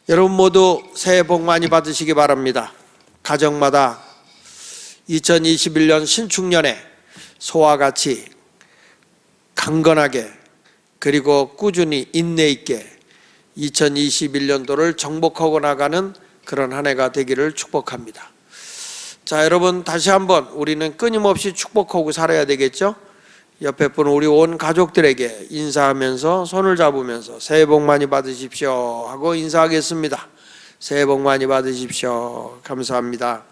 여러분 모두 새해 복 많이 받으시기 바랍니다. 가정마다 2021년 신축년에 소와 같이 강건하게 그리고 꾸준히 인내 있게 2021년도를 정복하고 나가는 그런 한 해가 되기를 축복합니다. 자, 여러분 다시 한번 우리는 끊임없이 축복하고 살아야 되겠죠? 옆에 분 우리 온 가족들에게 인사하면서 손을 잡으면서 새해 복 많이 받으십시오 하고 인사하겠습니다. 새해 복 많이 받으십시오. 감사합니다.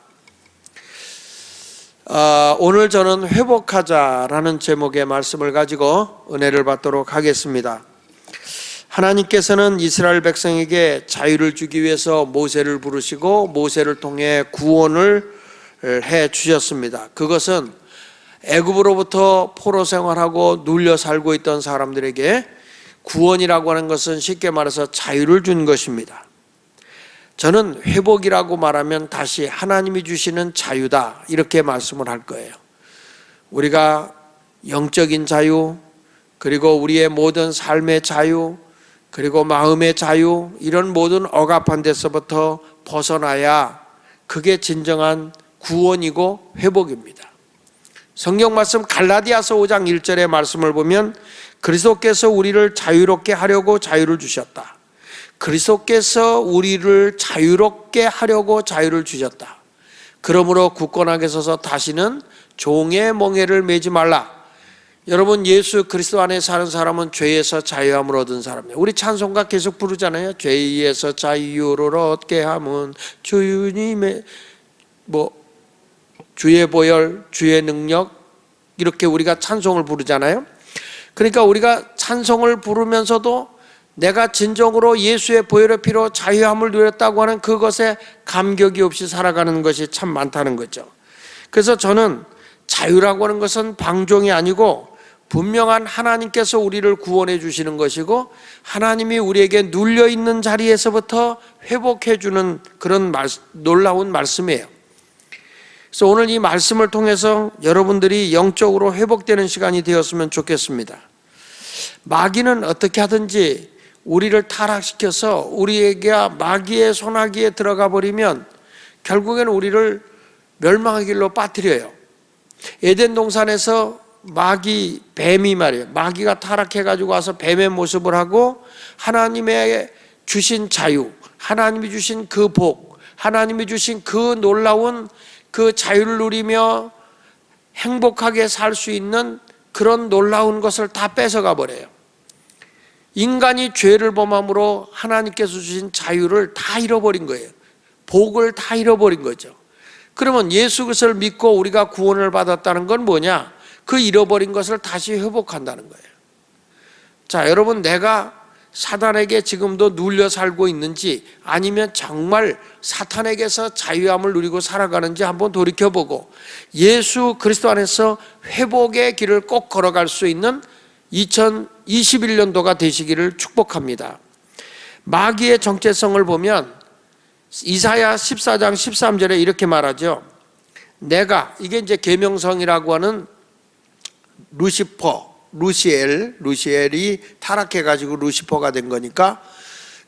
오늘 저는 회복하자라는 제목의 말씀을 가지고 은혜를 받도록 하겠습니다. 하나님께서는 이스라엘 백성에게 자유를 주기 위해서 모세를 부르시고 모세를 통해 구원을 해 주셨습니다. 그것은 애굽으로부터 포로 생활하고 눌려 살고 있던 사람들에게 구원이라고 하는 것은 쉽게 말해서 자유를 준 것입니다. 저는 회복이라고 말하면 다시 하나님이 주시는 자유다 이렇게 말씀을 할 거예요. 우리가 영적인 자유, 그리고 우리의 모든 삶의 자유, 그리고 마음의 자유, 이런 모든 억압한 데서부터 벗어나야 그게 진정한 구원이고 회복입니다. 성경 말씀 갈라디아서 5장 1절의 말씀을 보면 그리스도께서 우리를 자유롭게 하려고 자유를 주셨다. 그리스도께서 우리를 자유롭게 하려고 자유를 주셨다. 그러므로 굳건하게 서서 다시는 종의 멍에를 매지 말라. 여러분, 예수 그리스도 안에 사는 사람은 죄에서 자유함을 얻은 사람이에요. 우리 찬송가 계속 부르잖아요. 죄에서 자유를 얻게 함은 주님의 주의 보혈, 주의 능력, 이렇게 우리가 찬송을 부르잖아요. 그러니까 우리가 찬송을 부르면서도 내가 진정으로 예수의 보혈의 피로 자유함을 누렸다고 하는 그것에 감격이 없이 살아가는 것이 참 많다는 거죠. 그래서 저는 자유라고 하는 것은 방종이 아니고 분명한 하나님께서 우리를 구원해 주시는 것이고 하나님이 우리에게 눌려있는 자리에서부터 회복해 주는 그런 놀라운 말씀이에요. 그래서 오늘 이 말씀을 통해서 여러분들이 영적으로 회복되는 시간이 되었으면 좋겠습니다. 마귀는 어떻게 하든지 우리를 타락시켜서 우리에게 마귀의 손아귀에 들어가 버리면 결국에는 우리를 멸망의 길로 빠뜨려요. 에덴 동산에서 뱀이 말이에요. 마귀가 타락해가지고 와서 뱀의 모습을 하고 하나님의 주신 자유, 하나님이 주신 그 복, 하나님이 주신 그 놀라운 그 자유를 누리며 행복하게 살 수 있는 그런 놀라운 것을 다 뺏어가 버려요. 인간이 죄를 범함으로 하나님께서 주신 자유를 다 잃어버린 거예요. 복을 다 잃어버린 거죠. 그러면 예수 그리스도를 믿고 우리가 구원을 받았다는 건 뭐냐? 그 잃어버린 것을 다시 회복한다는 거예요. 자, 여러분, 내가 사탄에게 지금도 눌려 살고 있는지 아니면 정말 사탄에게서 자유함을 누리고 살아가는지 한번 돌이켜보고 예수 그리스도 안에서 회복의 길을 꼭 걸어갈 수 있는 2021년도가 되시기를 축복합니다. 마귀의 정체성을 보면 이사야 14장 13절에 이렇게 말하죠. 이게 이제 계명성이라고 하는 루시엘이 타락해가지고 루시퍼가 된 거니까,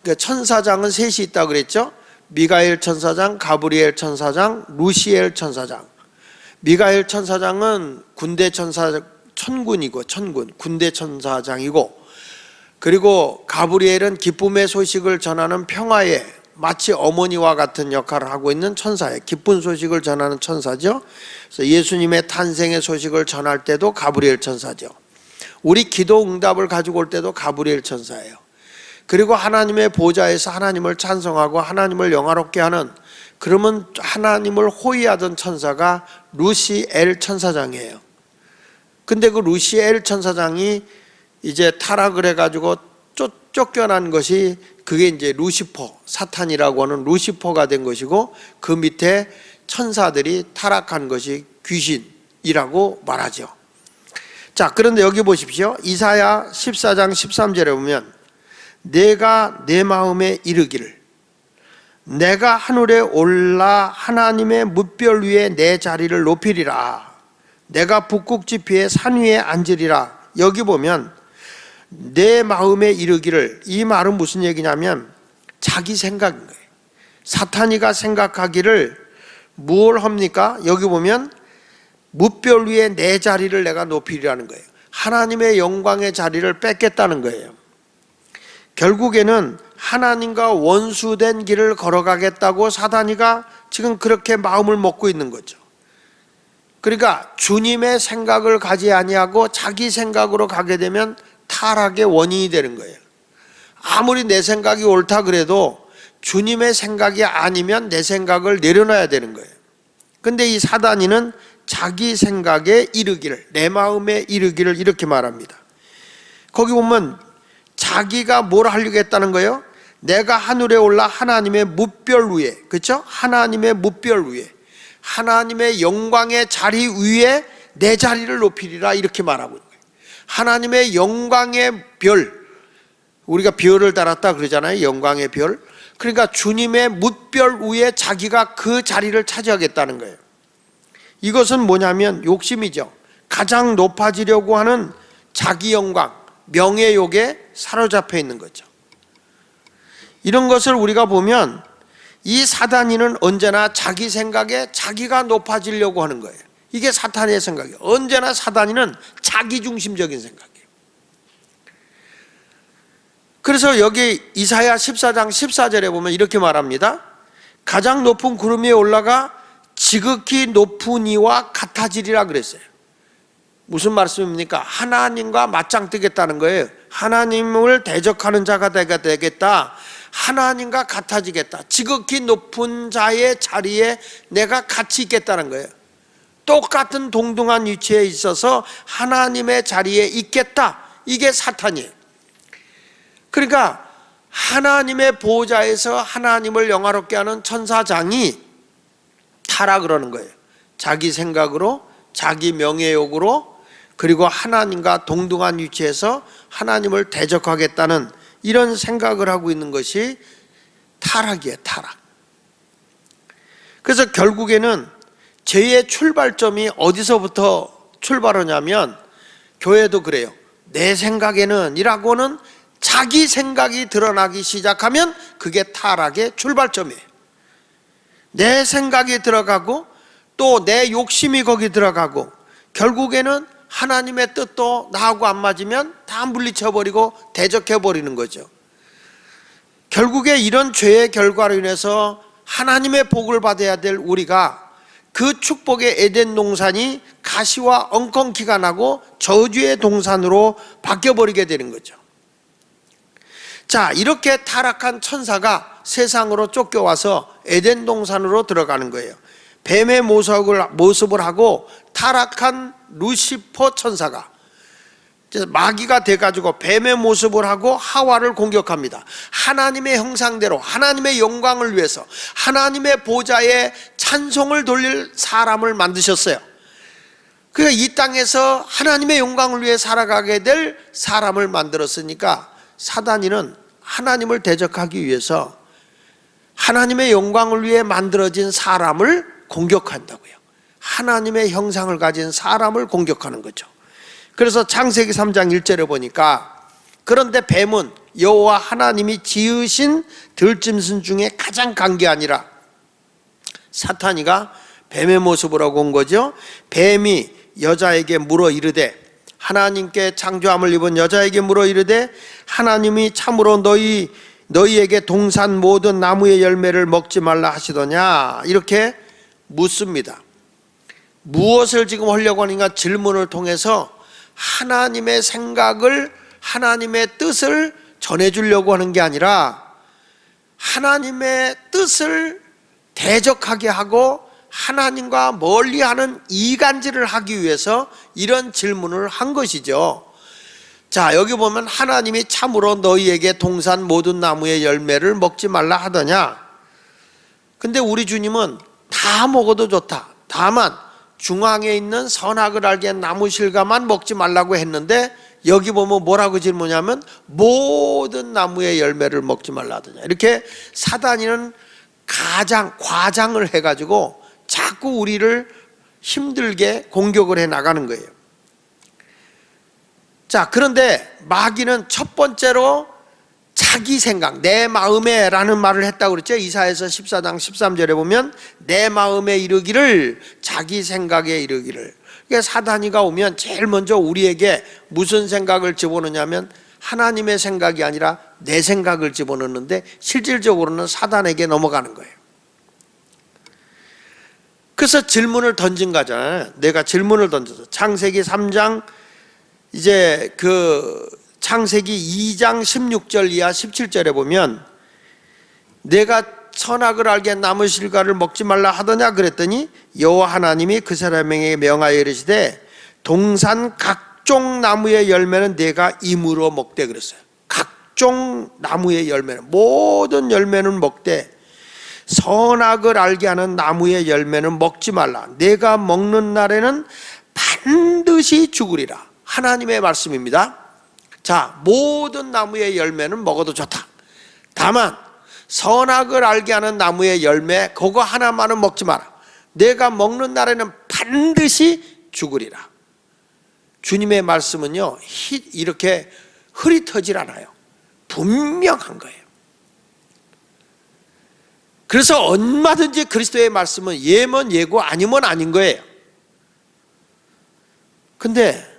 그러니까 천사장은 셋이 있다고 그랬죠. 미가엘 천사장, 가브리엘 천사장, 루시엘 천사장. 미가엘 천사장은 천군이고 군대 천사장이고, 그리고 가브리엘은 기쁨의 소식을 전하는 평화의 마치 어머니와 같은 역할을 하고 있는 천사예요. 기쁜 소식을 전하는 천사죠. 그래서 예수님의 탄생의 소식을 전할 때도 가브리엘 천사죠. 우리 기도 응답을 가지고 올 때도 가브리엘 천사예요. 그리고 하나님의 보좌에서 하나님을 찬송하고 하나님을 영화롭게 하는, 그러면 하나님을 호위하던 천사가 루시엘 천사장이에요. 근데 그 루시엘 천사장이 이제 타락을 해가지고 쫓겨난 것이, 그게 이제 루시퍼, 사탄이라고 하는 루시퍼가 된 것이고, 그 밑에 천사들이 타락한 것이 귀신이라고 말하죠. 자, 그런데 여기 보십시오. 이사야 14장 13절에 보면 내가 내 마음에 이르기를 내가 하늘에 올라 하나님의 뭇별 위에 내 자리를 높이리라. 내가 북극 지피의 산 위에 앉으리라. 여기 보면 내 마음에 이르기를, 이 말은 무슨 얘기냐면 자기 생각인 거예요. 사탄이가 생각하기를 뭘 합니까? 여기 보면 무별 위에 내 자리를 내가 높이리라는 거예요. 하나님의 영광의 자리를 뺏겠다는 거예요. 결국에는 하나님과 원수된 길을 걸어가겠다고 사단이가 지금 그렇게 마음을 먹고 있는 거죠. 그러니까 주님의 생각을 가지 아니하고 자기 생각으로 가게 되면 타락의 원인이 되는 거예요. 아무리 내 생각이 옳다 그래도 주님의 생각이 아니면 내 생각을 내려놔야 되는 거예요. 근데 이 사단이는 자기 생각에 이르기를, 내 마음에 이르기를 이렇게 말합니다. 거기 보면 자기가 뭘 하려고 했다는 거예요? 내가 하늘에 올라 하나님의 무별 위에, 그렇죠? 하나님의 무별 위에, 하나님의 영광의 자리 위에 내 자리를 높이리라 이렇게 말하고 있는 거예요. 하나님의 영광의 별, 우리가 별을 달았다 그러잖아요. 영광의 별. 그러니까 주님의 무별 위에 자기가 그 자리를 차지하겠다는 거예요. 이것은 뭐냐면 욕심이죠. 가장 높아지려고 하는 자기 영광, 명예욕에 사로잡혀 있는 거죠. 이런 것을 우리가 보면 이 사단이는 언제나 자기 생각에 자기가 높아지려고 하는 거예요. 이게 사탄의 생각이에요. 언제나 사단이는 자기중심적인 생각이에요. 그래서 여기 이사야 14장 14절에 보면 이렇게 말합니다. 가장 높은 구름 위에 올라가 지극히 높은 이와 같아지리라 그랬어요. 무슨 말씀입니까? 하나님과 맞짱 뜨겠다는 거예요. 하나님을 대적하는 자가 되겠다. 하나님과 같아지겠다. 지극히 높은 자의 자리에 내가 같이 있겠다는 거예요. 똑같은 동등한 위치에 있어서 하나님의 자리에 있겠다. 이게 사탄이에요. 그러니까 하나님의 보좌에서 하나님을 영화롭게 하는 천사장이 타락을 하는 거예요. 자기 생각으로, 자기 명예욕으로, 그리고 하나님과 동등한 위치에서 하나님을 대적하겠다는 이런 생각을 하고 있는 것이 타락이에요. 타락. 그래서 결국에는 죄의 출발점이 어디서부터 출발하냐면 교회도 그래요. 내 생각에는 이라고는 자기 생각이 드러나기 시작하면 그게 타락의 출발점이에요. 내 생각이 들어가고 또 내 욕심이 거기 들어가고 결국에는 하나님의 뜻도 나하고 안 맞으면 다 물리쳐버리고 대적해버리는 거죠. 결국에 이런 죄의 결과로 인해서 하나님의 복을 받아야 될 우리가 그 축복의 에덴 동산이 가시와 엉겅퀴가 나고 저주의 동산으로 바뀌어버리게 되는 거죠. 자, 이렇게 타락한 천사가 세상으로 쫓겨와서 에덴 동산으로 들어가는 거예요. 뱀의 모습을 하고 타락한 루시퍼 천사가 마귀가 돼가지고 뱀의 모습을 하고 하와를 공격합니다. 하나님의 형상대로 하나님의 영광을 위해서 하나님의 보좌에 찬송을 돌릴 사람을 만드셨어요. 그러니까 이 땅에서 하나님의 영광을 위해 살아가게 될 사람을 만들었으니까 사단이는 하나님을 대적하기 위해서 하나님의 영광을 위해 만들어진 사람을 공격한다고요. 하나님의 형상을 가진 사람을 공격하는 거죠. 그래서 창세기 3장 1절에 보니까 그런데 뱀은 여호와 하나님이 지으신 들짐승 중에 가장 강게아니라. 사탄이가 뱀의 모습을 하고 온 거죠. 뱀이 여자에게 물어 이르되, 하나님께 창조함을 입은 여자에게 물어 이르되 하나님이 참으로 너희에게 동산 모든 나무의 열매를 먹지 말라 하시더냐 이렇게 묻습니다. 무엇을 지금 하려고 하는가 질문을 통해서 하나님의 생각을, 하나님의 뜻을 전해주려고 하는 게 아니라 하나님의 뜻을 대적하게 하고 하나님과 멀리하는 이간질을 하기 위해서 이런 질문을 한 것이죠. 자, 여기 보면 하나님이 참으로 너희에게 동산 모든 나무의 열매를 먹지 말라 하더냐. 근데 우리 주님은 다 먹어도 좋다. 다만 중앙에 있는 선악을 알게 한 나무 실과만 먹지 말라고 했는데 여기 보면 뭐라고 질문하냐면 모든 나무의 열매를 먹지 말라 하더냐. 이렇게 사단이는 과장을 해가지고 자꾸 우리를 힘들게 공격을 해 나가는 거예요. 자, 그런데 마귀는 첫 번째로 자기 생각, 내 마음에 라는 말을 했다고 그랬죠. 이사야서 14장 13절에 보면 내 마음에 이르기를 자기 생각에 이르기를. 그러니까 사단이가 오면 제일 먼저 우리에게 무슨 생각을 집어넣냐면 하나님의 생각이 아니라 내 생각을 집어넣는데 실질적으로는 사단에게 넘어가는 거예요. 그래서 질문을 던진 거잖아요. 내가 질문을 던져서 창세기 3장 이제 창세기 2장 16절 이하 17절에 보면 내가 선악을 알게 나무 실과를 먹지 말라 하더냐 그랬더니 여호와 하나님이 그 사람에게 명하여 이르시되 동산 각종 나무의 열매는 내가 임으로 먹되 그랬어요. 각종 나무의 열매는, 모든 열매는 먹되 선악을 알게 하는 나무의 열매는 먹지 말라. 내가 먹는 날에는 반드시 죽으리라. 하나님의 말씀입니다. 자, 모든 나무의 열매는 먹어도 좋다. 다만 선악을 알게 하는 나무의 열매 그거 하나만은 먹지 마라. 내가 먹는 날에는 반드시 죽으리라. 주님의 말씀은요 이렇게 흐릿하질 않아요. 분명한 거예요. 그래서 얼마든지 그리스도의 말씀은 예면 예고 아니면 아닌 거예요. 근데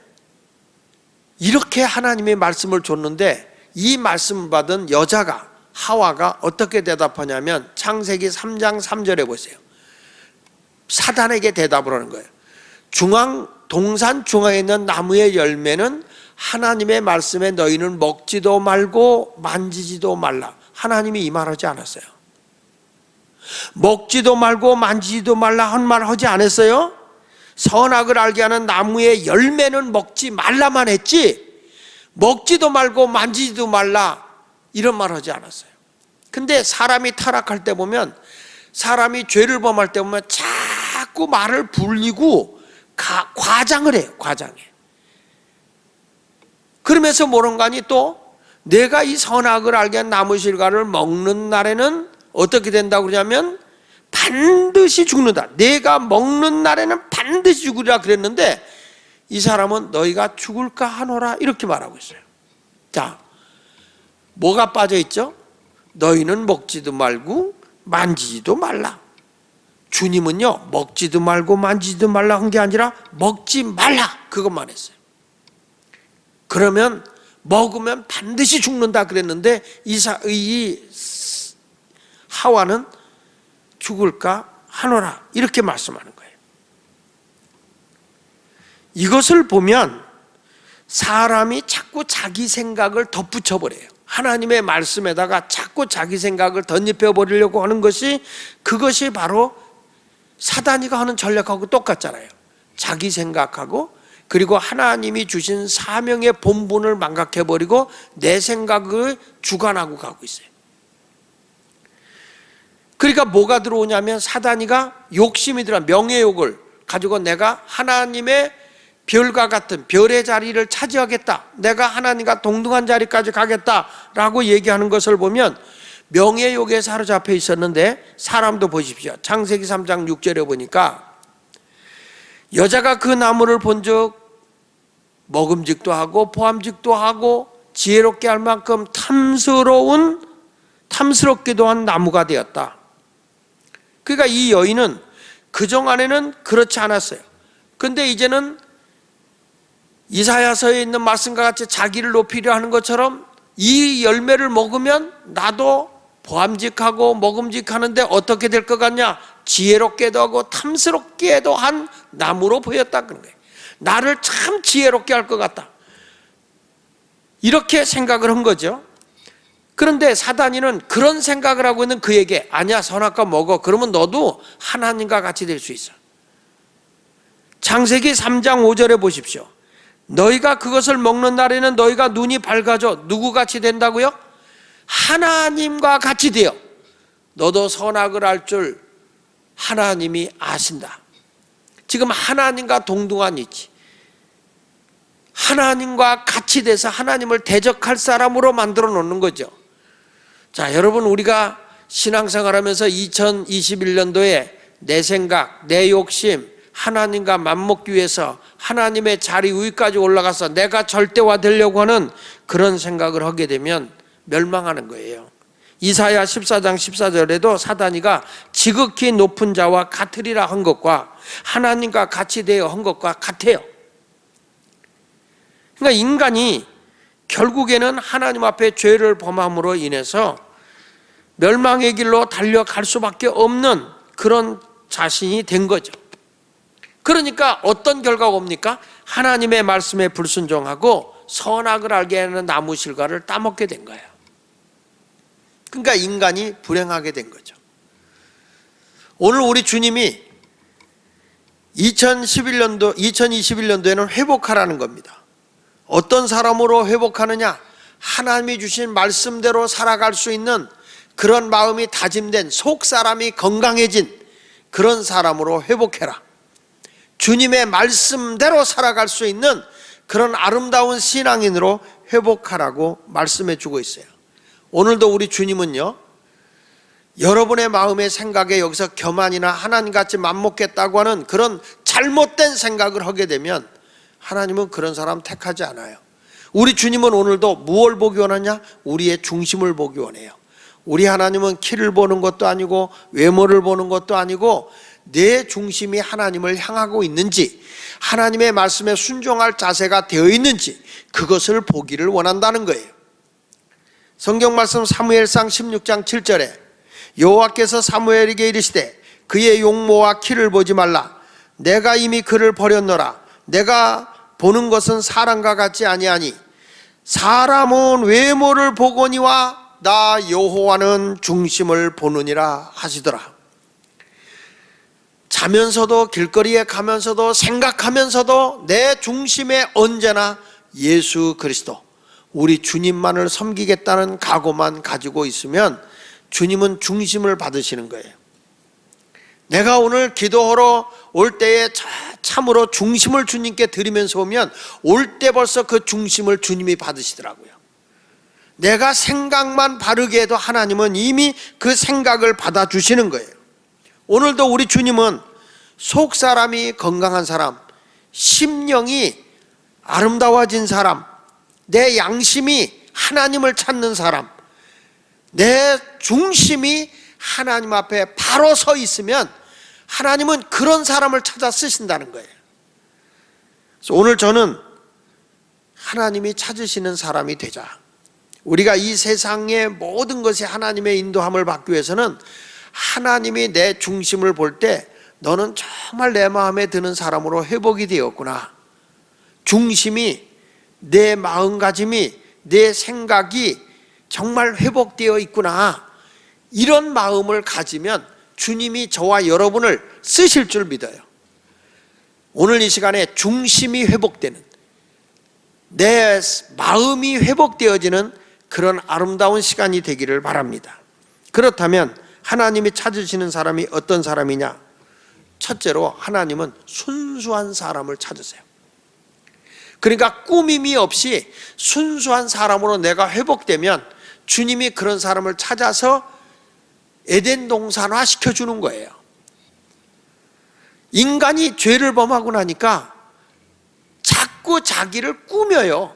이렇게 하나님의 말씀을 줬는데 이 말씀을 받은 여자가 하와가 어떻게 대답하냐면 창세기 3장 3절에 보세요. 사단에게 대답을 하는 거예요. 동산 중앙에 있는 나무의 열매는 하나님의 말씀에 너희는 먹지도 말고 만지지도 말라. 하나님이 이 말하지 않았어요. 먹지도 말고 만지지도 말라 한 말 하지 않았어요. 선악을 알게 하는 나무의 열매는 먹지 말라만 했지 먹지도 말고 만지지도 말라 이런 말 하지 않았어요. 근데 사람이 타락할 때 보면, 사람이 죄를 범할 때 보면 자꾸 말을 불리고 과장을 해요. 과장해. 그러면서 모른가니 또 내가 이 선악을 알게 한 나무 실과를 먹는 날에는 어떻게 된다고 그러냐면 반드시 죽는다. 내가 먹는 날에는 반드시 죽으리라 그랬는데 이 사람은 너희가 죽을까 하노라 이렇게 말하고 있어요. 자, 뭐가 빠져 있죠? 너희는 먹지도 말고 만지지도 말라. 주님은요 먹지도 말고 만지지도 말라 한 게 아니라 먹지 말라 그것만 했어요. 그러면 먹으면 반드시 죽는다 그랬는데 이 하와는 죽을까 하노라 이렇게 말씀하는 거예요. 이것을 보면 사람이 자꾸 자기 생각을 덧붙여 버려요. 하나님의 말씀에다가 자꾸 자기 생각을 덧입혀 버리려고 하는 것이, 그것이 바로 사단이가 하는 전략하고 똑같잖아요. 자기 생각하고 그리고 하나님이 주신 사명의 본분을 망각해 버리고 내 생각을 주관하고 가고 있어요. 그러니까 뭐가 들어오냐면 사단이가 욕심이 들어, 명예욕을 가지고 내가 하나님의 별과 같은 별의 자리를 차지하겠다, 내가 하나님과 동등한 자리까지 가겠다라고 얘기하는 것을 보면 명예욕에 사로잡혀 있었는데, 사람도 보십시오. 창세기 3장 6절에 보니까 여자가 그 나무를 본즉 먹음직도 하고 보암직도 하고 지혜롭게 할 만큼 탐스럽기도 한 나무가 되었다. 그러니까 이 여인은 그동안에는 그렇지 않았어요. 근데 이제는 이사야서에 있는 말씀과 같이 자기를 높이려 하는 것처럼 이 열매를 먹으면 나도 보암직하고 먹음직하는데 어떻게 될 것 같냐? 지혜롭게도 하고 탐스럽게도 한 나무로 보였다 그런 거예요. 나를 참 지혜롭게 할 것 같다 이렇게 생각을 한 거죠. 그런데 사단이는 그런 생각을 하고 있는 그에게 아니야, 선악과 먹어. 그러면 너도 하나님과 같이 될 수 있어. 창세기 3장 5절에 보십시오. 너희가 그것을 먹는 날에는 너희가 눈이 밝아져. 누구같이 된다고요? 하나님과 같이 되어 너도 선악을 알 줄 하나님이 아신다. 지금 하나님과 동등한 위치, 하나님과 같이 돼서 하나님을 대적할 사람으로 만들어 놓는 거죠. 자, 여러분, 우리가 신앙생활하면서 2021년도에 내 생각, 내 욕심, 하나님과 맞먹기 위해서 하나님의 자리 위까지 올라가서 내가 절대화되려고 하는 그런 생각을 하게 되면 멸망하는 거예요. 이사야 14장 14절에도 사단이가 지극히 높은 자와 같으리라 한 것과 하나님과 같이 되어 한 것과 같아요. 그러니까 인간이 결국에는 하나님 앞에 죄를 범함으로 인해서 멸망의 길로 달려갈 수밖에 없는 그런 자신이 된 거죠. 그러니까 어떤 결과가 옵니까? 하나님의 말씀에 불순종하고 선악을 알게 하는 나무 실과를 따먹게 된 거예요. 그러니까 인간이 불행하게 된 거죠. 오늘 우리 주님이 2021년도에는 회복하라는 겁니다. 어떤 사람으로 회복하느냐? 하나님이 주신 말씀대로 살아갈 수 있는 그런 마음이 다짐된 속 사람이 건강해진 그런 사람으로 회복해라. 주님의 말씀대로 살아갈 수 있는 그런 아름다운 신앙인으로 회복하라고 말씀해 주고 있어요. 오늘도 우리 주님은요, 여러분의 마음의 생각에 여기서 교만이나 하나님같이 맘먹겠다고 하는 그런 잘못된 생각을 하게 되면 하나님은 그런 사람 택하지 않아요. 우리 주님은 오늘도 무엇을 보기 원하냐? 우리의 중심을 보기 원해요. 우리 하나님은 키를 보는 것도 아니고 외모를 보는 것도 아니고 내 중심이 하나님을 향하고 있는지, 하나님의 말씀에 순종할 자세가 되어 있는지 그것을 보기를 원한다는 거예요. 성경 말씀 사무엘상 16장 7절에 여호와께서 사무엘에게 이르시되 그의 용모와 키를 보지 말라. 내가 이미 그를 버렸노라. 내가 보는 것은 사람과 같지 아니하니 사람은 외모를 보거니와 나 여호와는 중심을 보느니라 하시더라. 자면서도 길거리에 가면서도 생각하면서도 내 중심에 언제나 예수 그리스도, 우리 주님만을 섬기겠다는 각오만 가지고 있으면 주님은 중심을 받으시는 거예요. 내가 오늘 기도하러 올 때에 참으로 중심을 주님께 드리면서 오면 올 때 벌써 그 중심을 주님이 받으시더라고요. 내가 생각만 바르게 해도 하나님은 이미 그 생각을 받아주시는 거예요. 오늘도 우리 주님은 속 사람이 건강한 사람, 심령이 아름다워진 사람, 내 양심이 하나님을 찾는 사람, 내 중심이 하나님 앞에 바로 서 있으면 하나님은 그런 사람을 찾아 쓰신다는 거예요. 그래서 오늘 저는 하나님이 찾으시는 사람이 되자. 우리가 이 세상의 모든 것이 하나님의 인도함을 받기 위해서는 하나님이 내 중심을 볼 때 너는 정말 내 마음에 드는 사람으로 회복이 되었구나. 중심이, 내 마음가짐이, 내 생각이 정말 회복되어 있구나. 이런 마음을 가지면 주님이 저와 여러분을 쓰실 줄 믿어요. 오늘 이 시간에 중심이 회복되는, 내 마음이 회복되어지는 그런 아름다운 시간이 되기를 바랍니다. 그렇다면 하나님이 찾으시는 사람이 어떤 사람이냐? 첫째로 하나님은 순수한 사람을 찾으세요. 그러니까 꾸밈이 없이 순수한 사람으로 내가 회복되면 주님이 그런 사람을 찾아서 에덴 동산화 시켜주는 거예요. 인간이 죄를 범하고 나니까 자꾸 자기를 꾸며요.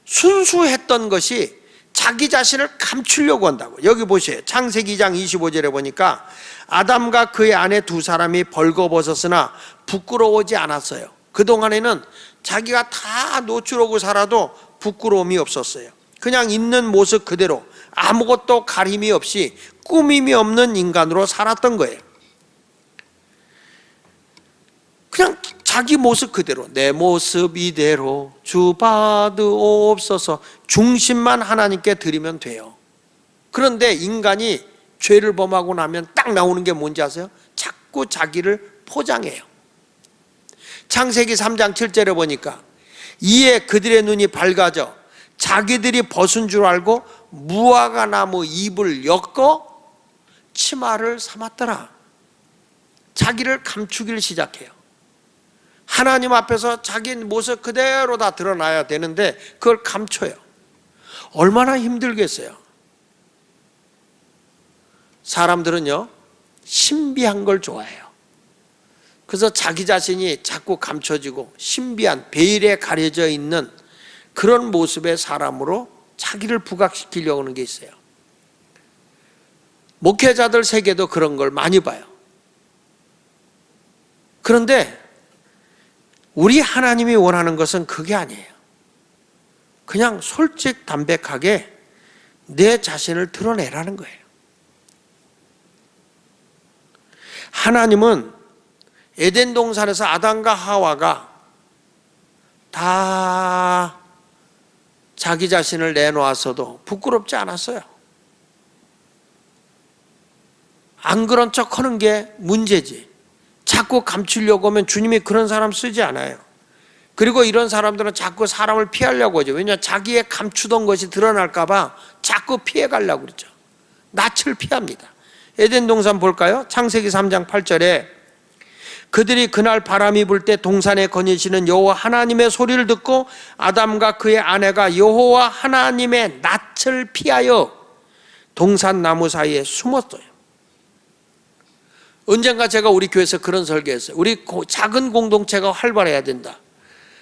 순수했던 것이 자기 자신을 감추려고 한다고. 여기 보세요. 창세기 2장 25절에 보니까 아담과 그의 아내 두 사람이 벌거벗었으나 부끄러워하지 않았어요. 그동안에는 자기가 다 노출하고 살아도 부끄러움이 없었어요. 그냥 있는 모습 그대로 아무것도 가림이 없이 꾸밈이 없는 인간으로 살았던 거예요. 그냥 자기 모습 그대로, 내 모습 이대로 주 받으옵소서, 중심만 하나님께 드리면 돼요. 그런데 인간이 죄를 범하고 나면 딱 나오는 게 뭔지 아세요? 자꾸 자기를 포장해요. 창세기 3장 7절에 보니까 이에 그들의 눈이 밝아져 자기들이 벗은 줄 알고 무화과 나무 잎을 엮어 치마를 삼았더라. 자기를 감추기를 시작해요. 하나님 앞에서 자기 모습 그대로 다 드러나야 되는데 그걸 감춰요. 얼마나 힘들겠어요. 사람들은요, 신비한 걸 좋아해요. 그래서 자기 자신이 자꾸 감춰지고 신비한, 베일에 가려져 있는 그런 모습의 사람으로 자기를 부각시키려고 하는 게 있어요. 목회자들 세계도 그런 걸 많이 봐요. 그런데 우리 하나님이 원하는 것은 그게 아니에요. 그냥 솔직담백하게 내 자신을 드러내라는 거예요. 하나님은 에덴 동산에서 아담과 하와가 다 자기 자신을 내놓았어도 부끄럽지 않았어요. 안 그런 척 하는 게 문제지. 자꾸 감추려고 하면 주님이 그런 사람 쓰지 않아요. 그리고 이런 사람들은 자꾸 사람을 피하려고 하죠. 왜냐하면 자기의 감추던 것이 드러날까 봐 자꾸 피해가려고 그러죠. 낯을 피합니다. 에덴 동산 볼까요? 창세기 3장 8절에 그들이 그날 바람이 불 때 동산에 거니시는 여호와 하나님의 소리를 듣고 아담과 그의 아내가 여호와 하나님의 낯을 피하여 동산 나무 사이에 숨었어요. 언젠가 제가 우리 교회에서 그런 설교했어요. 우리 작은 공동체가 활발해야 된다.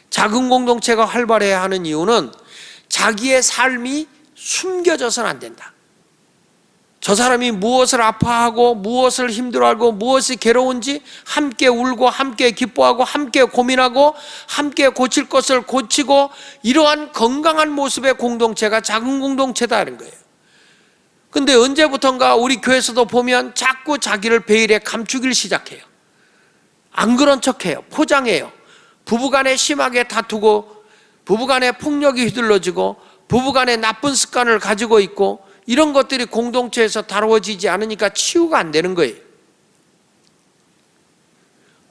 작은 공동체가 활발해야 하는 이유는 자기의 삶이 숨겨져서는 안 된다. 저 사람이 무엇을 아파하고 무엇을 힘들어하고 무엇이 괴로운지 함께 울고 함께 기뻐하고 함께 고민하고 함께 고칠 것을 고치고 이러한 건강한 모습의 공동체가 작은 공동체다는 거예요. 근데 언제부턴가 우리 교회에서도 보면 자꾸 자기를 베일에 감추길 시작해요. 안 그런 척해요. 포장해요. 부부간에 심하게 다투고 부부간에 폭력이 휘둘러지고 부부간에 나쁜 습관을 가지고 있고 이런 것들이 공동체에서 다루어지지 않으니까 치유가 안 되는 거예요.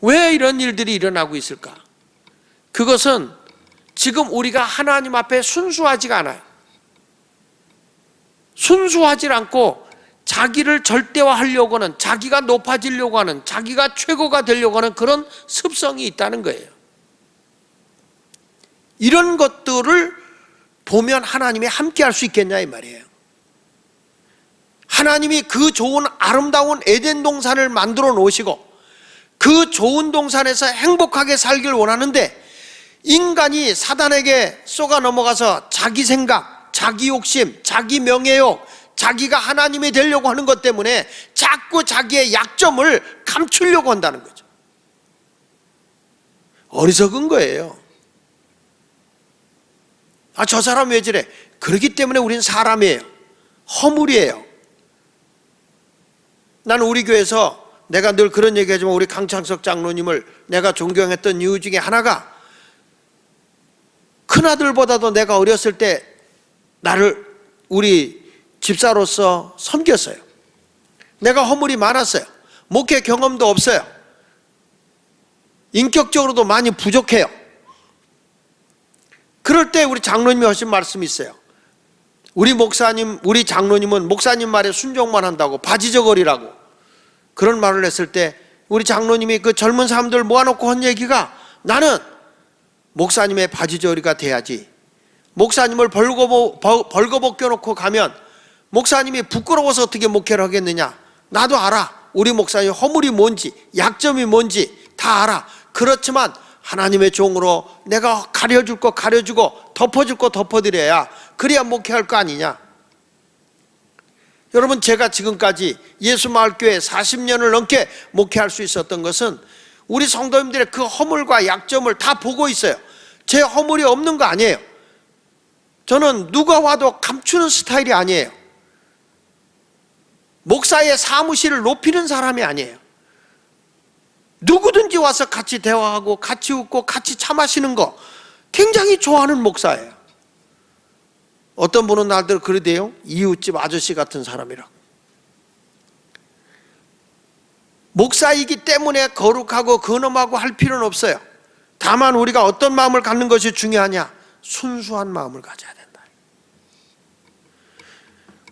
왜 이런 일들이 일어나고 있을까? 그것은 지금 우리가 하나님 앞에 순수하지가 않아요. 순수하지 않고 자기를 절대화하려고 하는, 자기가 높아지려고 하는, 자기가 최고가 되려고 하는 그런 습성이 있다는 거예요. 이런 것들을 보면 하나님이 함께 할 수 있겠냐 이 말이에요. 하나님이 그 좋은 아름다운 에덴 동산을 만들어 놓으시고 그 좋은 동산에서 행복하게 살길 원하는데 인간이 사단에게 쏘가 넘어가서 자기 생각, 자기 욕심, 자기 명예욕, 자기가 하나님이 되려고 하는 것 때문에 자꾸 자기의 약점을 감추려고 한다는 거죠. 어리석은 거예요. 아, 저 사람 왜 저래? 그렇기 때문에 우리는 사람이에요. 허물이에요. 나는 우리 교회에서 내가 늘 그런 얘기하지만 우리 강창석 장로님을 내가 존경했던 이유 중에 하나가 큰아들보다도 내가 어렸을 때 나를 우리 집사로서 섬겼어요. 내가 허물이 많았어요. 목회 경험도 없어요. 인격적으로도 많이 부족해요. 그럴 때 우리 장로님이 하신 말씀이 있어요. 우리 목사님, 우리 장로님은 목사님 말에 순종만 한다고 바지저거리라고 그런 말을 했을 때 우리 장로님이 그 젊은 사람들 모아놓고 한 얘기가 나는 목사님의 바지저거리가 돼야지. 목사님을 벌거벗겨 놓고 가면 목사님이 부끄러워서 어떻게 목회를 하겠느냐. 나도 알아. 우리 목사님 허물이 뭔지 약점이 뭔지 다 알아. 그렇지만 하나님의 종으로 내가 가려줄 거 가려주고 덮어줄 거 덮어드려야 그래야 목회할 거 아니냐. 여러분, 제가 지금까지 예수마을교회 40년을 넘게 목회할 수 있었던 것은 우리 성도님들의 그 허물과 약점을 다 보고 있어요. 제 허물이 없는 거 아니에요. 저는 누가 와도 감추는 스타일이 아니에요. 목사의 사무실을 높이는 사람이 아니에요. 누구든지 와서 같이 대화하고 같이 웃고 같이 차 마시는 거 굉장히 좋아하는 목사예요. 어떤 분은 나들 그러대요. 이웃집 아저씨 같은 사람이라고. 목사이기 때문에 거룩하고 근엄하고 할 필요는 없어요. 다만 우리가 어떤 마음을 갖는 것이 중요하냐? 순수한 마음을 가져야 된다.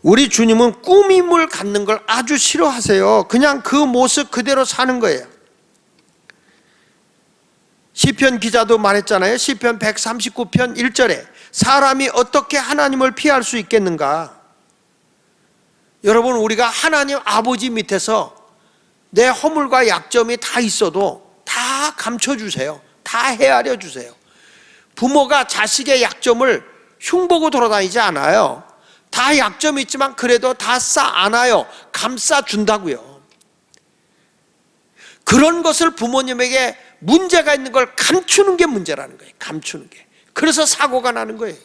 우리 주님은 꾸밈을 갖는 걸 아주 싫어하세요. 그냥 그 모습 그대로 사는 거예요. 시편 기자도 말했잖아요. 시편 139편 1절에 사람이 어떻게 하나님을 피할 수 있겠는가? 여러분, 우리가 하나님 아버지 밑에서 내 허물과 약점이 다 있어도 다 감춰주세요. 다 헤아려 주세요. 부모가 자식의 약점을 흉보고 돌아다니지 않아요. 다 약점이 있지만 그래도 다 안아요. 감싸준다고요. 그런 것을 부모님에게 문제가 있는 걸 감추는 게 문제라는 거예요. 감추는 게. 그래서 사고가 나는 거예요.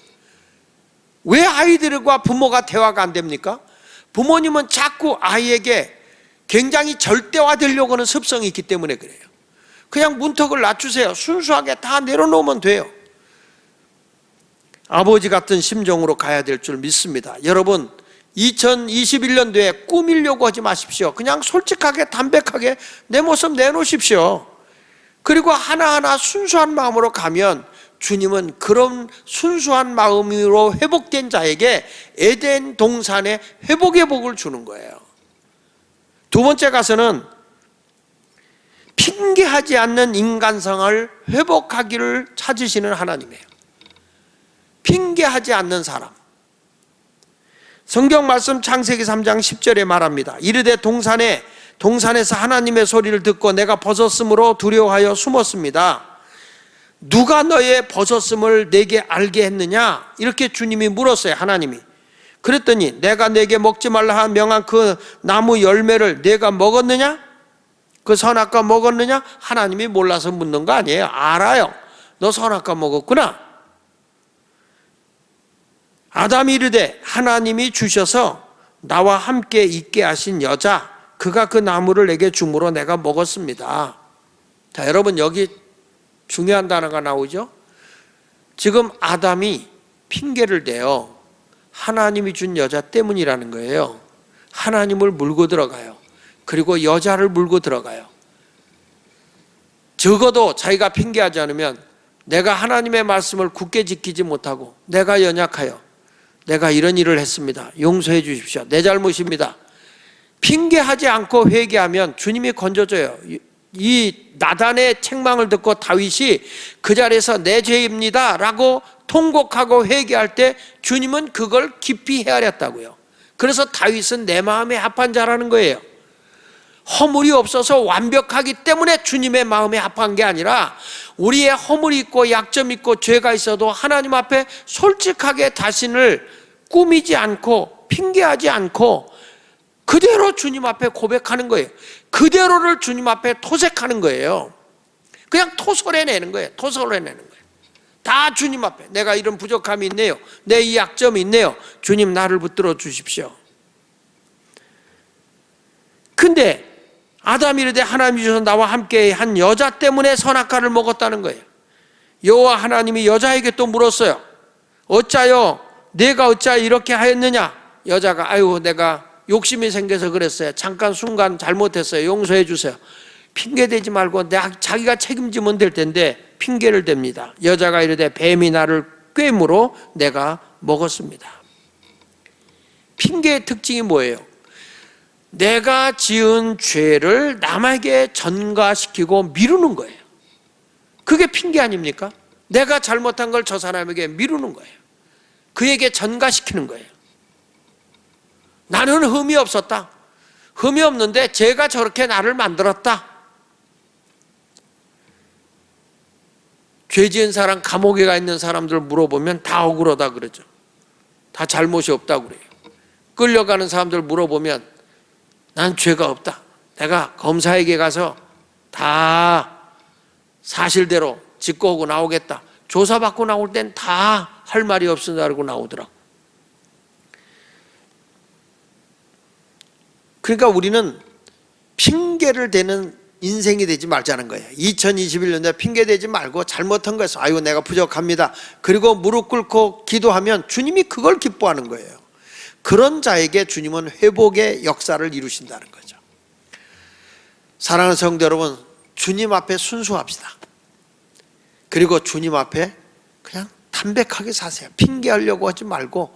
왜 아이들과 부모가 대화가 안 됩니까? 부모님은 자꾸 아이에게 굉장히 절대화되려고 하는 습성이 있기 때문에 그래요. 그냥 문턱을 낮추세요. 순수하게 다 내려놓으면 돼요. 아버지 같은 심정으로 가야 될 줄 믿습니다. 여러분, 2021년도에 꾸미려고 하지 마십시오. 그냥 솔직하게 담백하게 내 모습 내놓으십시오. 그리고 하나하나 순수한 마음으로 가면 주님은 그런 순수한 마음으로 회복된 자에게 에덴 동산의 회복의 복을 주는 거예요. 두 번째 가서는 핑계하지 않는 인간성을 회복하기를 찾으시는 하나님이에요. 핑계하지 않는 사람. 성경 말씀 창세기 3장 10절에 말합니다. 이르되 동산에서 하나님의 소리를 듣고 내가 벗었으므로 두려워하여 숨었습니다. 누가 너의 벗었음을 내게 알게 했느냐? 이렇게 주님이 물었어요. 하나님이. 그랬더니 내가 내게 먹지 말라 한 명한 그 나무 열매를 내가 먹었느냐? 그 선악과 먹었느냐? 하나님이 몰라서 묻는 거 아니에요. 알아요. 너 선악과 먹었구나. 아담이 이르되 하나님이 주셔서 나와 함께 있게 하신 여자, 그가 그 나무를 내게 주므로 내가 먹었습니다. 자, 여러분, 여기 중요한 단어가 나오죠? 지금 아담이 핑계를 대요. 하나님이 준 여자 때문이라는 거예요. 하나님을 물고 들어가요. 그리고 여자를 물고 들어가요. 적어도 자기가 핑계하지 않으면 내가 하나님의 말씀을 굳게 지키지 못하고 내가 연약하여 내가 이런 일을 했습니다. 용서해 주십시오. 내 잘못입니다. 핑계하지 않고 회개하면 주님이 건져줘요. 이 나단의 책망을 듣고 다윗이 그 자리에서 내 죄입니다 라고 통곡하고 회개할 때 주님은 그걸 깊이 헤아렸다고요. 그래서 다윗은 내 마음에 합한 자라는 거예요. 허물이 없어서 완벽하기 때문에 주님의 마음에 합한 게 아니라 우리의 허물이 있고 약점이 있고 죄가 있어도 하나님 앞에 솔직하게 자신을 꾸미지 않고 핑계하지 않고 그대로 주님 앞에 고백하는 거예요. 그대로를 주님 앞에 토색하는 거예요. 그냥 토설해내는 거예요. 토설해내는 거예요. 다 주님 앞에 내가 이런 부족함이 있네요. 내 이 약점이 있네요. 주님 나를 붙들어 주십시오. 근데 아담이 이르되 하나님이 주셔서 나와 함께 한 여자 때문에 선악과를 먹었다는 거예요. 여호와 하나님이 여자에게 또 물었어요. 어짜요? 내가 어짜 이렇게 하였느냐? 여자가 아유 내가 욕심이 생겨서 그랬어요. 잠깐 순간 잘못했어요. 용서해 주세요. 핑계대지 말고 자기가 책임지면 될 텐데 핑계를 댑니다. 여자가 이르되 뱀이 나를 꿰므로 내가 먹었습니다. 핑계의 특징이 뭐예요? 내가 지은 죄를 남에게 전가시키고 미루는 거예요. 그게 핑계 아닙니까? 내가 잘못한 걸 저 사람에게 미루는 거예요. 그에게 전가시키는 거예요. 나는 흠이 없었다. 흠이 없는데 죄가 저렇게 나를 만들었다. 죄 지은 사람, 감옥에 가 있는 사람들 물어보면 다 억울하다 그러죠. 다 잘못이 없다고 그래요. 끌려가는 사람들 물어보면 난 죄가 없다. 내가 검사에게 가서 다 사실대로 짚고 오고 나오겠다. 조사받고 나올 땐 다 할 말이 없으다고 나오더라고. 그러니까 우리는 핑계를 대는 인생이 되지 말자는 거예요. 2021년도에 핑계대지 말고 잘못한 거에서 아이고 내가 부족합니다. 그리고 무릎 꿇고 기도하면 주님이 그걸 기뻐하는 거예요. 그런 자에게 주님은 회복의 역사를 이루신다는 거죠. 사랑하는 성도 여러분, 주님 앞에 순수합시다. 그리고 주님 앞에 그냥 담백하게 사세요. 핑계하려고 하지 말고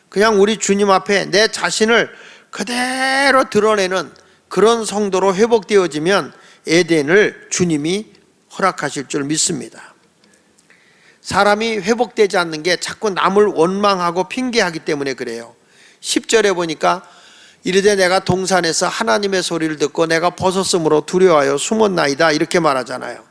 그냥 우리 주님 앞에 내 자신을 그대로 드러내는 그런 성도로 회복되어지면 에덴을 주님이 허락하실 줄 믿습니다. 사람이 회복되지 않는 게 자꾸 남을 원망하고 핑계하기 때문에 그래요. 10절에 보니까 이르되 내가 동산에서 하나님의 소리를 듣고 내가 벗었으므로 두려워하여 숨었나이다 이렇게 말하잖아요.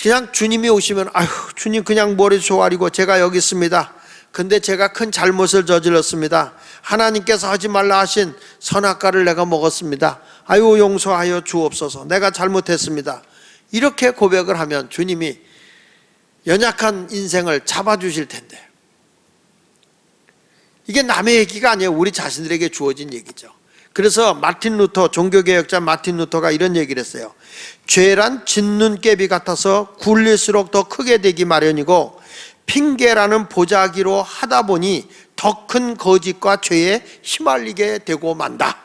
그냥 주님이 오시면 아휴 주님 그냥 머리 조아리고 제가 여기 있습니다. 근데 제가 큰 잘못을 저질렀습니다. 하나님께서 하지 말라 하신 선악과를 내가 먹었습니다. 아유 용서하여 주옵소서. 내가 잘못했습니다. 이렇게 고백을 하면 주님이 연약한 인생을 잡아주실 텐데, 이게 남의 얘기가 아니에요. 우리 자신들에게 주어진 얘기죠. 그래서 마틴 루터, 종교개혁자 마틴 루터가 이런 얘기를 했어요. 죄란 진눈깨비 같아서 굴릴수록 더 크게 되기 마련이고, 핑계라는 보자기로 하다 보니 더 큰 거짓과 죄에 휘말리게 되고 만다.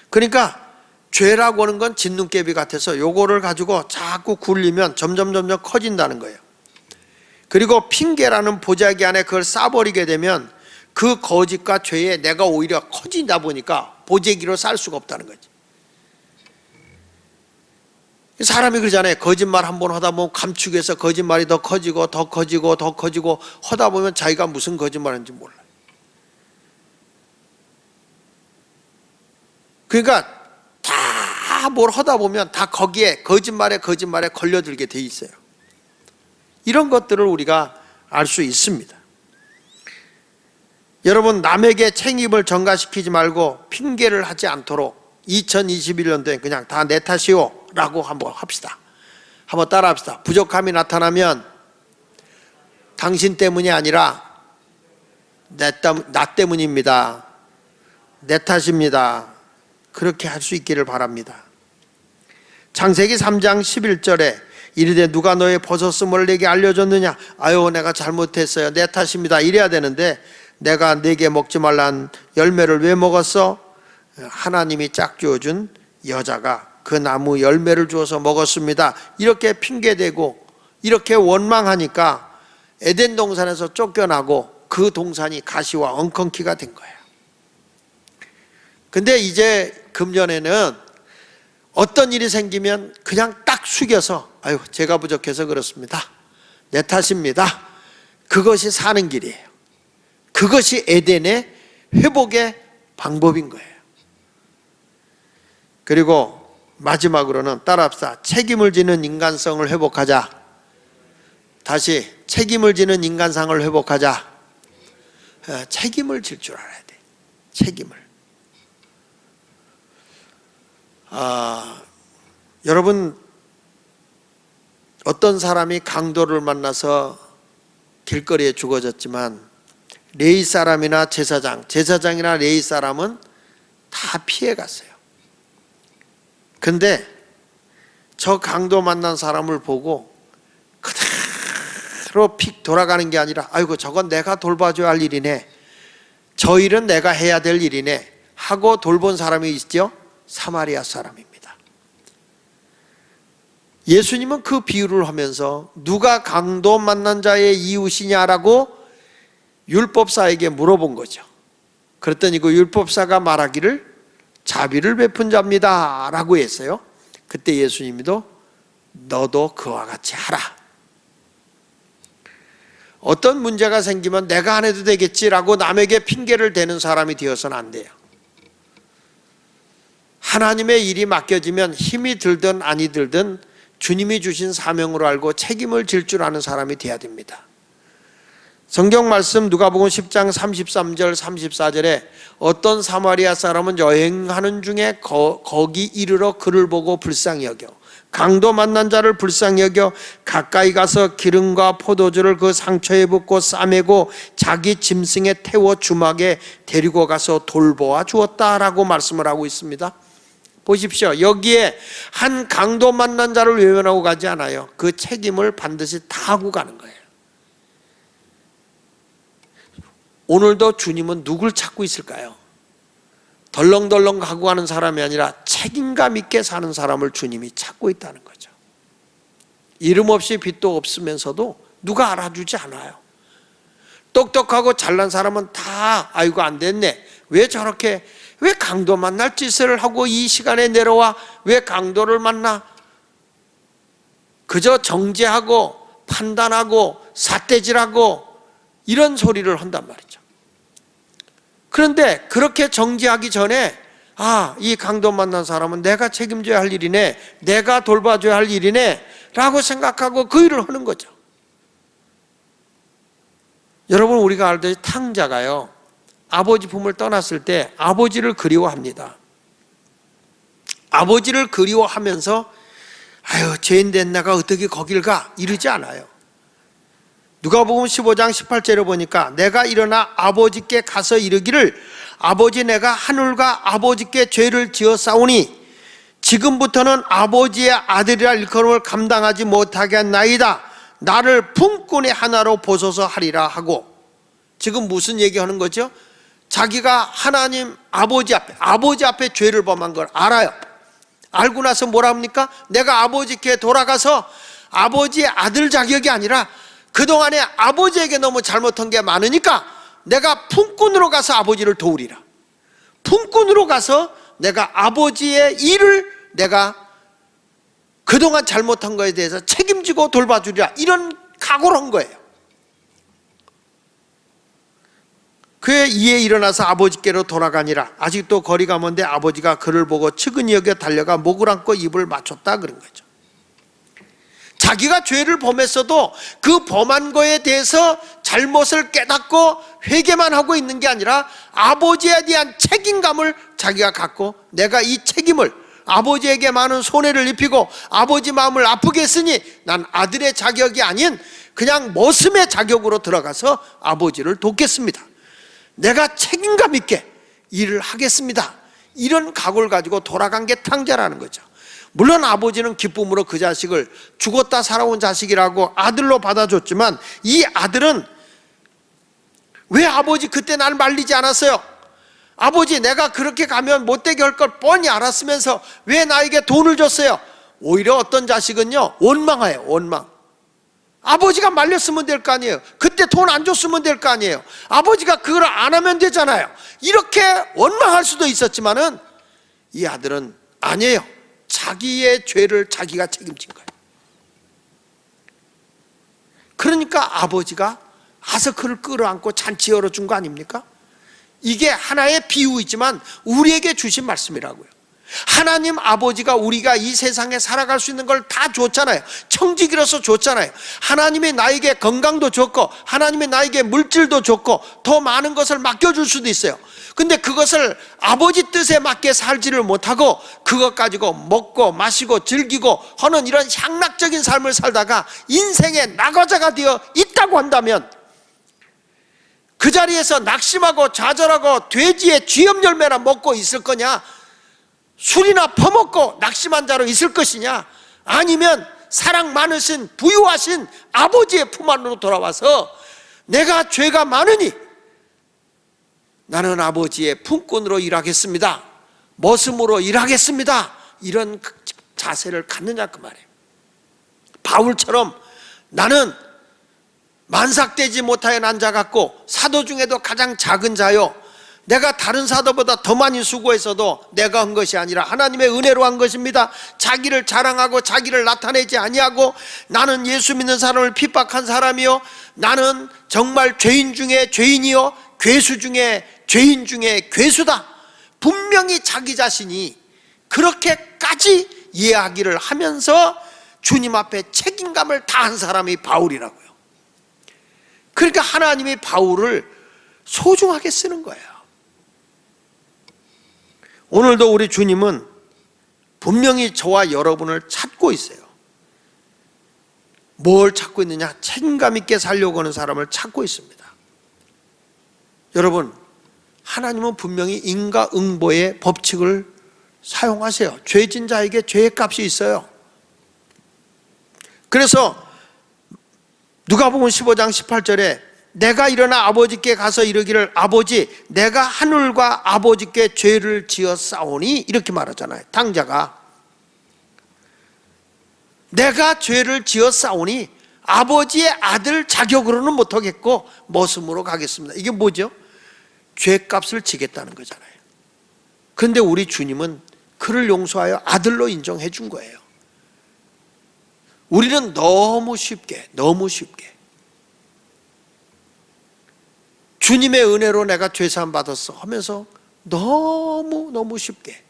그러니까 죄라고 하는 건 진눈깨비 같아서 요거를 가지고 자꾸 굴리면 점점 커진다는 거예요. 그리고 핑계라는 보자기 안에 그걸 싸버리게 되면 그 거짓과 죄에 내가 오히려 커진다 보니까 보자기로 쌀 수가 없다는 거지. 사람이 그러잖아요. 거짓말 한번 하다 보면 감추기에서 거짓말이 더 커지고 하다 보면 자기가 무슨 거짓말인지 몰라요. 그러니까 다 뭘 하다 보면 다 거기에 거짓말에 걸려들게 돼 있어요. 이런 것들을 우리가 알 수 있습니다. 여러분, 남에게 책임을 전가시키지 말고 핑계를 하지 않도록 2021년도에 그냥 다 내 탓이요 라고 한번 합시다. 한번 따라 합시다. 부족함이 나타나면 당신 때문이 아니라 나 때문입니다. 내 탓입니다. 그렇게 할 수 있기를 바랍니다. 창세기 3장 11절에 이르되 누가 너의 버섯음을 내게 알려줬느냐? 아유 내가 잘못했어요. 내 탓입니다. 이래야 되는데 내가 내게 먹지 말란 열매를 왜 먹었어? 하나님이 짝지어준 여자가 그 나무 열매를 주어서 먹었습니다. 이렇게 핑계대고 이렇게 원망하니까 에덴 동산에서 쫓겨나고 그 동산이 가시와 엉겅퀴가 된 거예요. 근데 이제 금년에는 어떤 일이 생기면 그냥 딱 숙여서 아유 제가 부족해서 그렇습니다. 내 탓입니다. 그것이 사는 길이에요. 그것이 에덴의 회복의 방법인 거예요. 그리고 마지막으로는 따라합시다. 책임을 지는 인간성을 회복하자. 다시 책임을 지는 인간상을 회복하자. 책임을 질 줄 알아야 돼. 책임을. 여러분, 어떤 사람이 강도를 만나서 길거리에 죽어졌지만 레위 사람이나 제사장이나 레위 사람은 다 피해갔어요. 근데 저 강도 만난 사람을 보고 그대로 픽 돌아가는 게 아니라 아이고 저건 내가 돌봐줘야 할 일이네, 저 일은 내가 해야 될 일이네 하고 돌본 사람이 있죠. 사마리아 사람입니다. 예수님은 그 비유를 하면서 누가 강도 만난 자의 이웃이냐라고 율법사에게 물어본 거죠. 그랬더니 그 율법사가 말하기를 자비를 베푼 자입니다 라고 했어요. 그때 예수님도 너도 그와 같이 하라. 어떤 문제가 생기면 내가 안 해도 되겠지라고 남에게 핑계를 대는 사람이 되어서는 안 돼요. 하나님의 일이 맡겨지면 힘이 들든 아니 들든 주님이 주신 사명으로 알고 책임을 질 줄 아는 사람이 돼야 됩니다. 성경 말씀 누가복음 10장 33절 34절에 어떤 사마리아 사람은 여행하는 중에 거기 이르러 그를 보고 불쌍히 여겨 강도 만난 자를 불쌍히 여겨 가까이 가서 기름과 포도주를 그 상처에 붓고 싸매고 자기 짐승에 태워 주막에 데리고 가서 돌보아 주었다라고 말씀을 하고 있습니다. 보십시오. 여기에 한 강도 만난 자를 외면하고 가지 않아요. 그 책임을 반드시 다 하고 가는 거예요. 오늘도 주님은 누굴 찾고 있을까요? 덜렁덜렁 가고 가는 사람이 아니라 책임감 있게 사는 사람을 주님이 찾고 있다는 거죠. 이름 없이 빚도 없으면서도 누가 알아주지 않아요. 똑똑하고 잘난 사람은 다 아이고 안 됐네, 왜 저렇게 왜 강도 만날 짓을 하고 이 시간에 내려와, 왜 강도를 만나, 그저 정죄하고 판단하고 삿대질하고 이런 소리를 한단 말이죠. 그런데 그렇게 정죄하기 전에 이 강도 만난 사람은 내가 책임져야 할 일이네, 내가 돌봐줘야 할 일이네 라고 생각하고 그 일을 하는 거죠. 여러분, 우리가 알듯이 탕자가요, 아버지 품을 떠났을 때 아버지를 그리워합니다. 아버지를 그리워하면서 아유, 죄인된 내가 어떻게 거길 가? 이러지 않아요. 누가복음 15장 18절에 보니까 내가 일어나 아버지께 가서 이르기를 아버지, 내가 하늘과 아버지께 죄를 지었사오니 지금부터는 아버지의 아들이라 일컬음을 감당하지 못하게 한나이다. 나를 품꾼의 하나로 보소서 하리라 하고, 지금 무슨 얘기하는 거죠? 자기가 하나님 아버지 앞에 죄를 범한 걸 알아요. 알고 나서 뭐라 합니까? 내가 아버지께 돌아가서 아버지의 아들 자격이 아니라 그동안에 아버지에게 너무 잘못한 게 많으니까 내가 품꾼으로 가서 아버지를 도우리라. 품꾼으로 가서 내가 아버지의 일을 내가 그동안 잘못한 거에 대해서 책임지고 돌봐주리라. 이런 각오를 한 거예요. 그에 이에 일어나서 아버지께로 돌아가니라. 아직도 거리가 먼데 아버지가 그를 보고 측은히 여겨 달려가 목을 안고 입을 맞췄다 그런 거죠. 자기가 죄를 범했어도 그 범한 거에 대해서 잘못을 깨닫고 회개만 하고 있는 게 아니라 아버지에 대한 책임감을 자기가 갖고, 내가 이 책임을, 아버지에게 많은 손해를 입히고 아버지 마음을 아프게 했으니 난 아들의 자격이 아닌 그냥 머슴의 자격으로 들어가서 아버지를 돕겠습니다. 내가 책임감 있게 일을 하겠습니다. 이런 각오를 가지고 돌아간 게 탕자라는 거죠. 물론 아버지는 기쁨으로 그 자식을 죽었다 살아온 자식이라고 아들로 받아줬지만, 이 아들은 왜 아버지 그때 날 말리지 않았어요? 아버지, 내가 그렇게 가면 못되게 할 걸 뻔히 알았으면서 왜 나에게 돈을 줬어요? 오히려 어떤 자식은요, 원망해요. 원망. 아버지가 말렸으면 될 거 아니에요. 그때 돈 안 줬으면 될 거 아니에요. 아버지가 그걸 안 하면 되잖아요. 이렇게 원망할 수도 있었지만은 이 아들은 아니에요. 자기의 죄를 자기가 책임진 거예요. 그러니까 아버지가 와서 그를 끌어안고 잔치 열어준 거 아닙니까? 이게 하나의 비유이지만 우리에게 주신 말씀이라고요. 하나님 아버지가 우리가 이 세상에 살아갈 수 있는 걸 다 줬잖아요. 청지기로서 줬잖아요. 하나님이 나에게 건강도 줬고 하나님이 나에게 물질도 줬고 더 많은 것을 맡겨줄 수도 있어요. 근데 그것을 아버지 뜻에 맞게 살지를 못하고 그것 가지고 먹고 마시고 즐기고 하는 이런 향락적인 삶을 살다가 인생의 낙오자가 되어 있다고 한다면, 그 자리에서 낙심하고 좌절하고 돼지의 쥐염 열매나 먹고 있을 거냐, 술이나 퍼먹고 낙심한 자로 있을 것이냐, 아니면 사랑 많으신 부유하신 아버지의 품 안으로 돌아와서 내가 죄가 많으니 나는 아버지의 품꾼으로 일하겠습니다, 머슴으로 일하겠습니다, 이런 자세를 갖느냐 그 말이에요. 바울처럼 나는 만삭되지 못하여 난 자 같고 사도 중에도 가장 작은 자요, 내가 다른 사도보다 더 많이 수고했어도 내가 한 것이 아니라 하나님의 은혜로 한 것입니다. 자기를 자랑하고 자기를 나타내지 아니하고 나는 예수 믿는 사람을 핍박한 사람이요, 나는 정말 죄인 중에 죄인이요 괴수 중에 죄인 중에 괴수다, 분명히 자기 자신이 그렇게까지 이해하기를 하면서 주님 앞에 책임감을 다한 사람이 바울이라고요. 그러니까 하나님이 바울을 소중하게 쓰는 거예요. 오늘도 우리 주님은 분명히 저와 여러분을 찾고 있어요. 뭘 찾고 있느냐? 책임감 있게 살려고 하는 사람을 찾고 있습니다. 여러분, 하나님은 분명히 인과응보의 법칙을 사용하세요. 죄진 자에게 죄의 값이 있어요. 그래서 누가복음 15장 18절에 내가 일어나 아버지께 가서 이르기를 아버지, 내가 하늘과 아버지께 죄를 지었사오니, 이렇게 말하잖아요. 탕자가 내가 죄를 지었사오니 아버지의 아들 자격으로는 못하겠고 머슴으로 가겠습니다. 이게 뭐죠? 죄값을 지겠다는 거잖아요. 그런데 우리 주님은 그를 용서하여 아들로 인정해 준 거예요. 우리는 너무 쉽게 주님의 은혜로 내가 죄사함 받았어 하면서 너무 쉽게,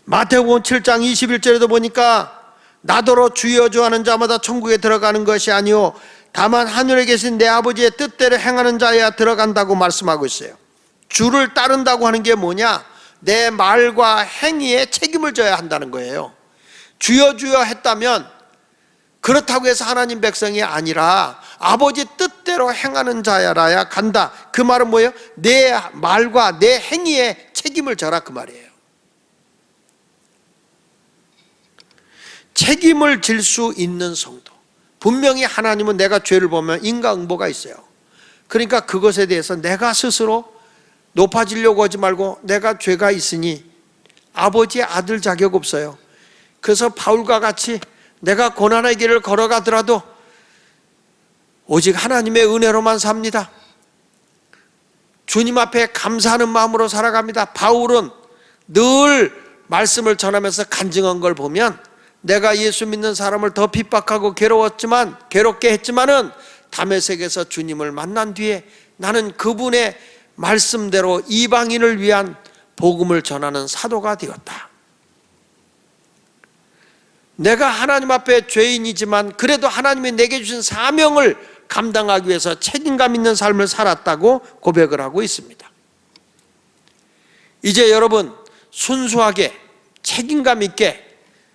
마태복음 7장 21절에도 보니까 나더러 주여 주 하는 자마다 천국에 들어가는 것이 아니오 다만 하늘에 계신 내 아버지의 뜻대로 행하는 자야 들어간다고 말씀하고 있어요. 주를 따른다고 하는 게 뭐냐? 내 말과 행위에 책임을 져야 한다는 거예요. 주여 주여 했다면 그렇다고 해서 하나님 백성이 아니라 아버지 뜻대로 행하는 자야라야 간다. 그 말은 뭐예요? 내 말과 내 행위에 책임을 져라 그 말이에요. 책임을 질 수 있는 성도. 분명히 하나님은 내가 죄를 보면 인과응보가 있어요. 그러니까 그것에 대해서 내가 스스로 높아지려고 하지 말고 내가 죄가 있으니 아버지의 아들 자격 없어요. 그래서 바울과 같이 내가 고난의 길을 걸어가더라도 오직 하나님의 은혜로만 삽니다. 주님 앞에 감사하는 마음으로 살아갑니다. 바울은 늘 말씀을 전하면서 간증한 걸 보면 내가 예수 믿는 사람을 더 핍박하고 괴롭게 했지만은 다메섹에서 주님을 만난 뒤에 나는 그분의 말씀대로 이방인을 위한 복음을 전하는 사도가 되었다. 내가 하나님 앞에 죄인이지만 그래도 하나님이 내게 주신 사명을 감당하기 위해서 책임감 있는 삶을 살았다고 고백을 하고 있습니다. 이제 여러분 순수하게 책임감 있게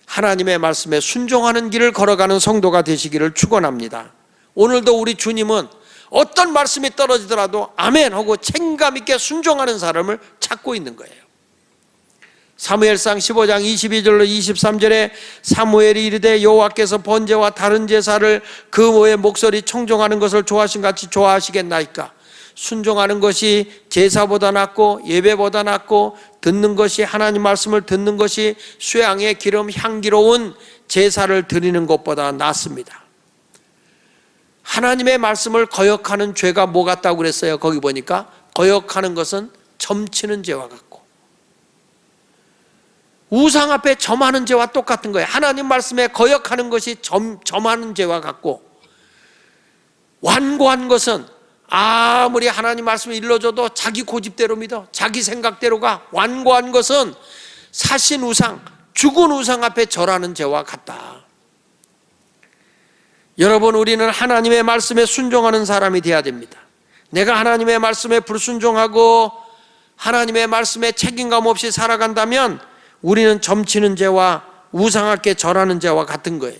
하나님의 말씀에 순종하는 길을 걸어가는 성도가 되시기를 축원합니다. 오늘도 우리 주님은 어떤 말씀이 떨어지더라도 아멘 하고 책임감 있게 순종하는 사람을 찾고 있는 거예요. 사무엘상 15장 22절로 23절에 사무엘이 이르되 여호와께서 번제와 다른 제사를 그 모의 목소리 청종하는 것을 좋아하신 같이 좋아하시겠나이까. 순종하는 것이 제사보다 낫고 예배보다 낫고 듣는 것이 하나님 말씀을 듣는 것이 쇠향의 기름 향기로운 제사를 드리는 것보다 낫습니다. 하나님의 말씀을 거역하는 죄가 뭐 같다고 그랬어요? 거기 보니까 거역하는 것은 점치는 죄와 같고 우상 앞에 점하는 죄와 똑같은 거예요. 하나님 말씀에 거역하는 것이 점하는 죄와 같고 완고한 것은 아무리 하나님 말씀을 일러줘도 자기 고집대로 믿어 자기 생각대로 가. 완고한 것은 사신 우상, 죽은 우상 앞에 절하는 죄와 같다. 여러분 우리는 하나님의 말씀에 순종하는 사람이 되어야 됩니다. 내가 하나님의 말씀에 불순종하고 하나님의 말씀에 책임감 없이 살아간다면 우리는 점치는 죄와 우상 앞에 절하는 죄와 같은 거예요.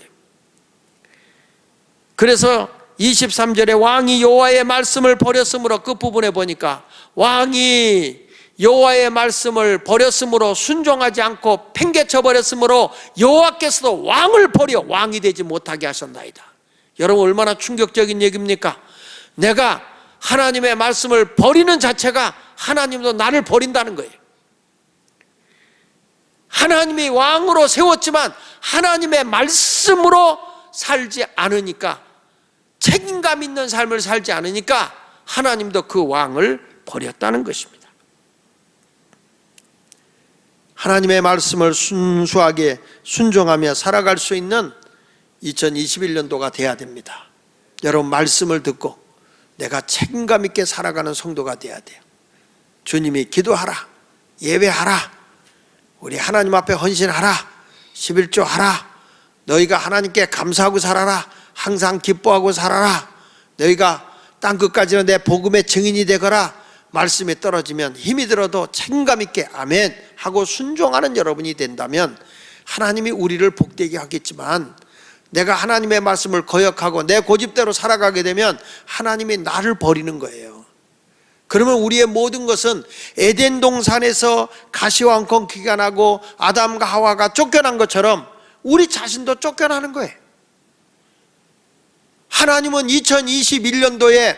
그래서 23절에 왕이 여호와의 말씀을 버렸으므로 끝부분에 보니까 왕이 여호와의 말씀을 버렸으므로 순종하지 않고 팽개쳐 버렸으므로 여호와께서도 왕을 버려 왕이 되지 못하게 하셨나이다. 여러분 얼마나 충격적인 얘기입니까? 내가 하나님의 말씀을 버리는 자체가 하나님도 나를 버린다는 거예요. 하나님이 왕으로 세웠지만 하나님의 말씀으로 살지 않으니까 책임감 있는 삶을 살지 않으니까 하나님도 그 왕을 버렸다는 것입니다. 하나님의 말씀을 순수하게 순종하며 살아갈 수 있는 2021년도가 돼야 됩니다. 여러분 말씀을 듣고 내가 책임감 있게 살아가는 성도가 돼야 돼요. 주님이 기도하라, 예배하라, 우리 하나님 앞에 헌신하라, 11조 하라, 너희가 하나님께 감사하고 살아라, 항상 기뻐하고 살아라, 너희가 땅끝까지는 내 복음의 증인이 되거라. 말씀이 떨어지면 힘이 들어도 책임감 있게 아멘 하고 순종하는 여러분이 된다면 하나님이 우리를 복되게 하겠지만 내가 하나님의 말씀을 거역하고 내 고집대로 살아가게 되면 하나님이 나를 버리는 거예요. 그러면 우리의 모든 것은 에덴 동산에서 가시와 엉겅퀴가 나고 아담과 하와가 쫓겨난 것처럼 우리 자신도 쫓겨나는 거예요. 하나님은 2021년도에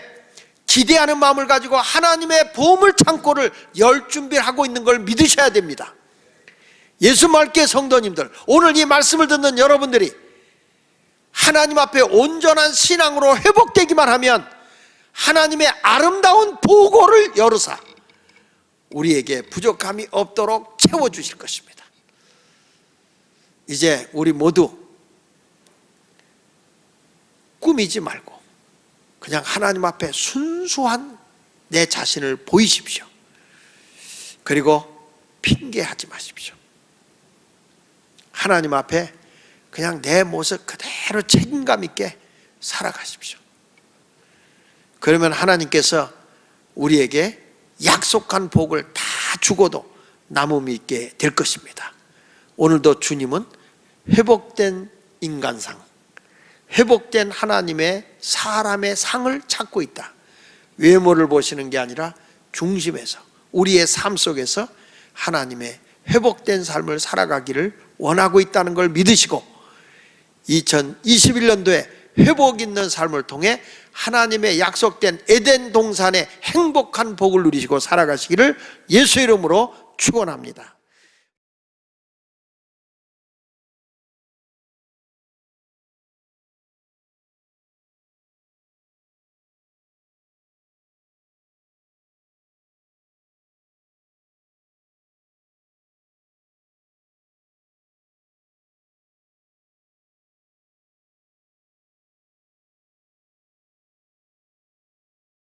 기대하는 마음을 가지고 하나님의 보물 창고를 열 준비를 하고 있는 걸 믿으셔야 됩니다. 예수 말게 성도님들, 오늘 이 말씀을 듣는 여러분들이 하나님 앞에 온전한 신앙으로 회복되기만 하면 하나님의 아름다운 보고를 열으사 우리에게 부족함이 없도록 채워주실 것입니다. 이제 우리 모두 꾸미지 말고 그냥 하나님 앞에 순수한 내 자신을 보이십시오. 그리고 핑계하지 마십시오. 하나님 앞에 그냥 내 모습 그대로 책임감 있게 살아가십시오. 그러면 하나님께서 우리에게 약속한 복을 다 주고도 남음이 있게 될 것입니다. 오늘도 주님은 회복된 인간상, 회복된 하나님의 사람의 상을 찾고 있다. 외모를 보시는 게 아니라 중심에서, 우리의 삶 속에서 하나님의 회복된 삶을 살아가기를 원하고 있다는 걸 믿으시고 2021년도에 회복 있는 삶을 통해 하나님의 약속된 에덴 동산의 행복한 복을 누리시고 살아가시기를 예수 이름으로 축원합니다.